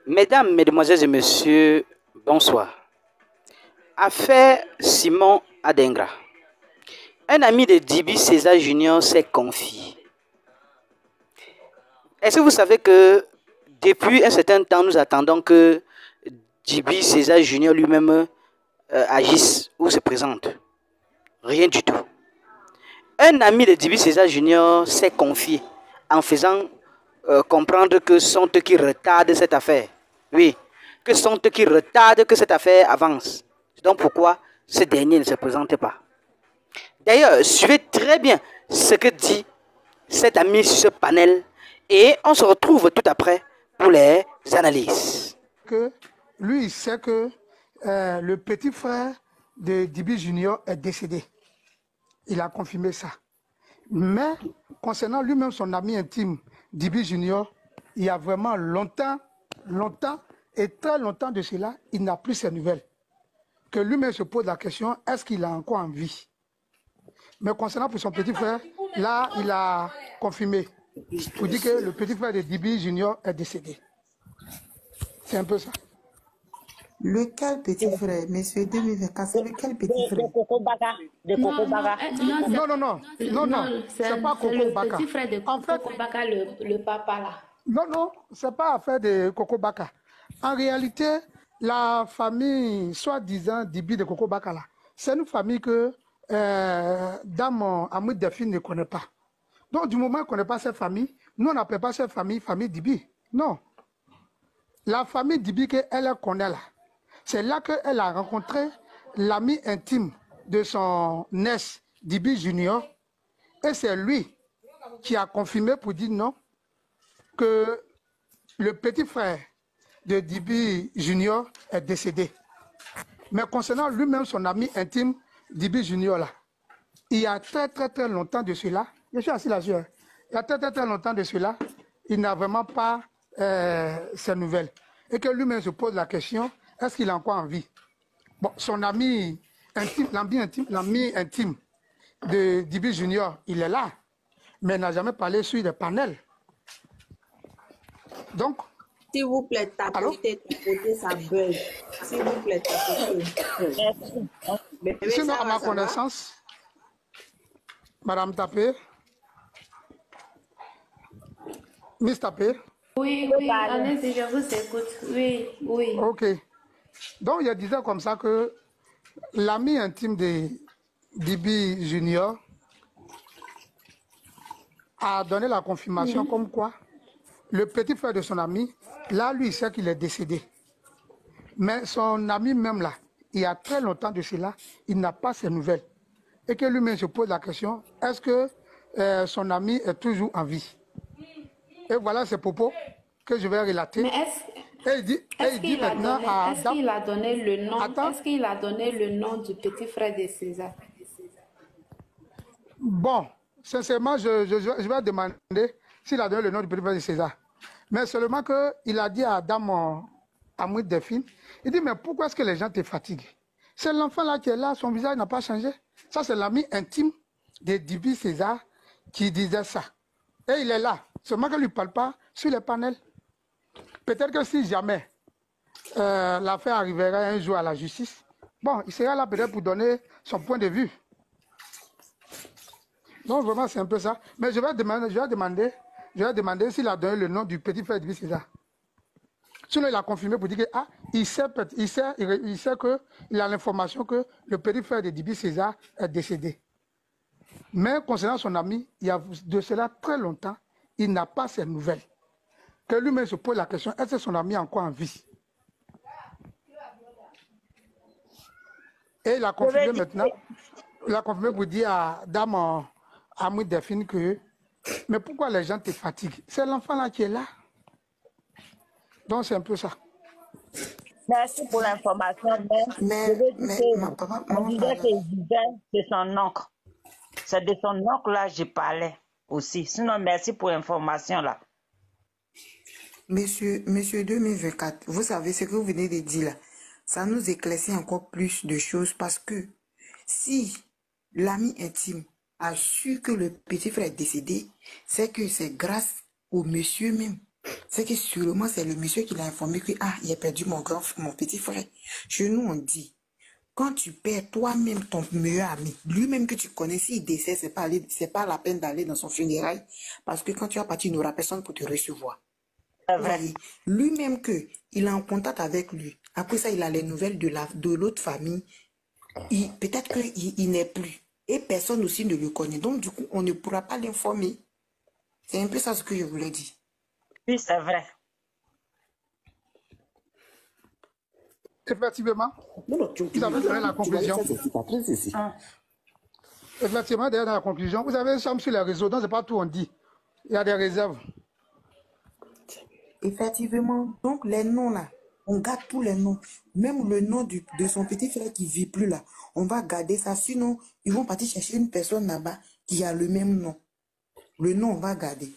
Mesdames, Mesdemoiselles et Messieurs, bonsoir. Affaire Simon Adengra. Un ami de Djiby César Junior s'est confié. Est-ce que vous savez que depuis un certain temps, nous attendons que Djiby César Junior lui-même agisse ou se présente? Rien du tout. Un ami de Djiby César Junior s'est confié en faisant comprendre que ce sont eux qui retardent cette affaire. Oui, que ce sont eux qui retardent que cette affaire avance. C'est donc pourquoi ce dernier ne se présente pas. D'ailleurs, suivez très bien ce que dit cet ami sur ce panel et on se retrouve tout après pour les analyses. Que lui, il sait que le petit frère de Djiby Junior est décédé. Il a confirmé ça. Mais concernant lui-même, son ami intime, Djiby Junior, il y a vraiment longtemps et très longtemps de cela, il n'a plus ses nouvelles. Que lui-même se pose la question, est-ce qu'il a encore en vie? Mais concernant pour son petit frère, là, il a confirmé. Pour dire que le petit frère de Djiby Junior est décédé. C'est un peu ça. Lequel petit frère, monsieur 2024, c'est lequel petit frère? De Coco Baka. Non, c'est pas Coco Baka. Le petit frère de Coco Baka, le papa là. Non, c'est pas affaire de Coco Baka. En réalité, la famille, soi-disant, Djiby de Coco Baka là, c'est une famille que Dame Amoud Delphine ne connaît pas. Donc, du moment qu'on ne connaît pas cette famille, nous, on n'appelle pas cette famille Djiby. Non. La famille Djiby qu'elle connaît là, c'est là qu'elle a rencontré l'ami intime de son ex, Djiby Junior, et c'est lui qui a confirmé pour dire non, que le petit frère de Djiby Junior est décédé. Mais concernant lui-même, son ami intime, Djiby Junior, là, il y a très longtemps de cela, je suis assis là-dessus, il y a très longtemps de cela, il n'a vraiment pas ses nouvelles. Et que lui-même se pose la question, est-ce qu'il est encore en vie? Bon, son ami intime, l'ami intime de Djiby Junior, il est là, mais il n'a jamais parlé sur des panels. Donc, s'il vous plaît, tapotez, ça bug. S'il vous plaît, tapotez. Sinon, à ma connaissance, Madame Tapé, Miss Tapé. Oui, allez-y, je vous écoute. Oui. Ok. Donc, il disait comme ça que l'ami intime de Djiby Junior a donné la confirmation comme quoi le petit frère de son ami, là, lui, il sait qu'il est décédé. Mais son ami même là, il y a très longtemps de cela, il n'a pas ses nouvelles. Et que lui-même se pose la question, est-ce que son ami est toujours en vie? Et voilà ces propos que je vais relater. Mais est-ce qu'il a donné le nom? Est-ce qu'il a donné le nom du petit frère de César? Bon, sincèrement, je vais demander s'il a donné le nom du petit frère de César. Mais seulement qu'il a dit à Dame Amoud Delphine, il dit, mais pourquoi est-ce que les gens te fatiguent? C'est l'enfant là qui est là, son visage n'a pas changé. Ça, c'est l'ami intime de Djiby César qui disait ça. Et il est là, seulement qu'il ne lui parle pas sur les panels. Peut-être que si jamais l'affaire arriverait un jour à la justice, bon, il sera là peut-être pour donner son point de vue. Donc vraiment, c'est un peu ça. Mais je vais demander s'il a donné le nom du petit frère de Djiby César. Sinon, il a confirmé pour dire que il sait qu'il a l'information que le petit frère de Djiby César est décédé. Mais concernant son ami, il y a de cela très longtemps, il n'a pas ses nouvelles. Que lui-même se pose la question, est-ce que son ami est encore en vie? Et il a confirmé maintenant, il a confirmé pour dire à Dame Amoud Delphine que, mais pourquoi les gens te fatiguent? C'est l'enfant là qui est là. Donc c'est un peu ça. Merci pour l'information, mais je veux dire que on disait qu'il disait de son oncle. C'est de son oncle là que je parlais aussi. Sinon, merci pour l'information là. Monsieur 2024, vous savez ce que vous venez de dire là, ça nous éclaircit encore plus de choses parce que si l'ami intime a su que le petit frère est décédé, c'est que c'est grâce au monsieur même. C'est que sûrement c'est le monsieur qui l'a informé que ah, il a perdu mon petit frère. Chez nous, on dit, quand tu perds toi-même ton meilleur ami, lui-même que tu connais, s'il décède, c'est pas la peine d'aller dans son funérail, parce que quand tu vas partir, il n'y aura personne pour te recevoir. Lui-même que il est en contact avec lui. Après ça, il a les nouvelles de l'autre famille. Peut-être qu'il n'est plus. Et personne aussi ne le connaît. Donc, du coup, on ne pourra pas l'informer. C'est un peu ça ce que je voulais dire. Oui, c'est vrai. Effectivement, vous avez donné la conclusion. Effectivement, derrière la conclusion, vous avez une chambre sur les réseaux, donc c'est pas tout on dit. Il y a des réserves. Effectivement, donc les noms là, on garde tous les noms. Même le nom de son petit frère qui ne vit plus là, on va garder ça. Sinon, ils vont partir chercher une personne là-bas qui a le même nom. Le nom, on va garder.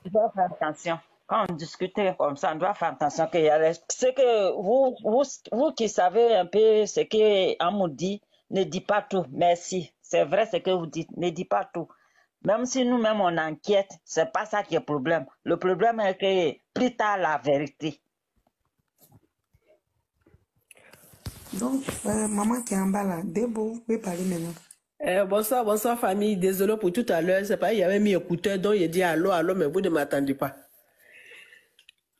On doit faire attention. Quand on discute comme ça, on doit faire attention qu'il y a ce que vous qui savez un peu ce qu'on dit, ne dites pas tout. Merci. C'est vrai ce que vous dites. Ne dites pas tout. Même si nous-mêmes on enquête, c'est pas ça qui est le problème. Le problème est que plus tard la vérité. Donc, maman qui est en bas là, Debo, vous pouvez parler maintenant. Bonsoir famille. Désolé pour tout à l'heure. C'est pas, il y avait mis écouteur, donc il dit allô, mais vous ne m'attendez pas.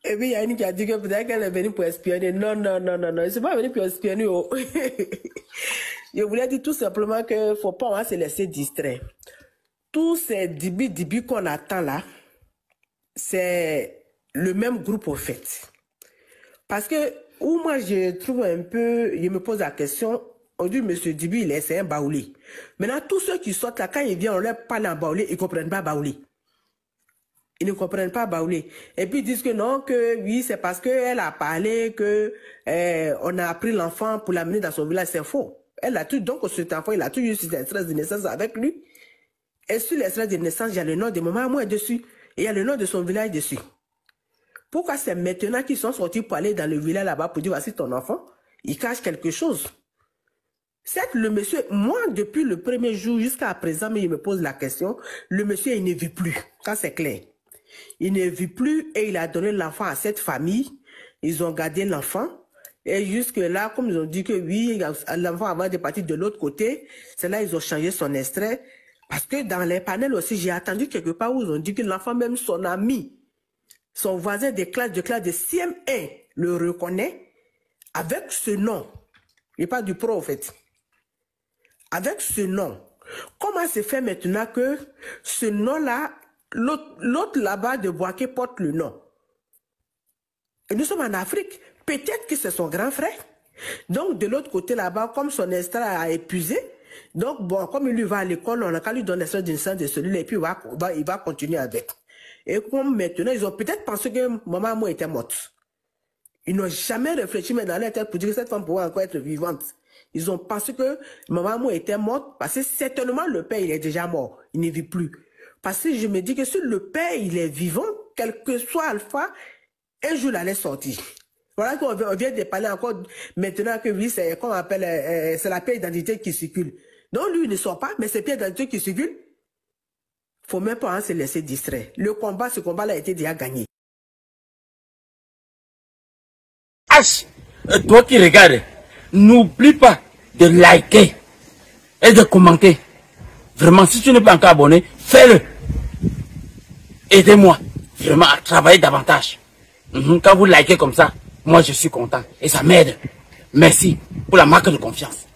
Et puis il y a une qui a dit que peut-être qu'elle est venue pour espionner. Non. Je suis pas venue pour espionner. Oh. Je voulais dire tout simplement que faut pas se laisser distraire. Tous ces dibi qu'on attend là, c'est le même groupe au fait. Parce que, où moi je trouve un peu, je me pose la question, on dit, monsieur Dibi, c'est un baoulé. Maintenant, tous ceux qui sortent là, quand ils viennent, on leur parle en baoulé, ils ne comprennent pas baoulé. Ils ne comprennent pas baoulé. Et puis ils disent que non, que oui, c'est parce qu'elle a parlé que on a appris l'enfant pour l'amener dans son village. C'est faux. Elle a tout, donc cet enfant, il a tout eu sur l'extrait de naissance avec lui. Et sur l'extrait de naissance, il y a le nom de maman à moi dessus. Et il y a le nom de son village dessus. Pourquoi c'est maintenant qu'ils sont sortis pour aller dans le village là-bas pour dire voici ton enfant? Il cache quelque chose. Certes, le monsieur, moi, depuis le premier jour jusqu'à présent, mais il me pose la question, le monsieur, il ne vit plus. Ça, c'est clair. Il ne vit plus et il a donné l'enfant à cette famille. Ils ont gardé l'enfant. Et jusque-là, comme ils ont dit que oui, l'enfant avant de partir de l'autre côté, c'est là ils ont changé son extrait. Parce que dans les panels aussi, j'ai attendu quelque part où ils ont dit que l'enfant, même son ami, son voisin de classe de CM1 le reconnaît avec ce nom. Il parle du pro, en fait. Avec ce nom. Comment se fait maintenant que ce nom-là, l'autre là-bas de Boaké porte le nom? Et nous sommes en Afrique. Peut-être que c'est son grand frère. Donc, de l'autre côté là-bas, comme son extrait a épuisé, donc, bon, comme il lui va à l'école, on a qu'à lui donner l'extrait d'une séance de celui-là et puis il va continuer avec. Et comme maintenant, ils ont peut-être pensé que maman moi était morte. Ils n'ont jamais réfléchi mais dans leur tête pour dire que cette femme pourrait encore être vivante. Ils ont pensé que maman moi était morte parce que certainement le père il est déjà mort. Il ne vit plus. Parce que je me dis que si le père il est vivant, quel que soit Alpha, un jour il allait sortir. Voilà qu'on vient de parler encore maintenant que oui, c'est qu'on appelle, c'est la pièce d'identité qui circule. Donc lui il ne sort pas, mais c'est pièce d'identité qui circule. Faut même pas se laisser distraire. Ce combat-là a été déjà gagné. H, toi qui regardes, n'oublie pas de liker et de commenter. Vraiment, si tu n'es pas encore abonné, fais-le. Aidez-moi vraiment à travailler davantage. Quand vous likez comme ça, moi je suis content et ça m'aide. Merci pour la marque de confiance.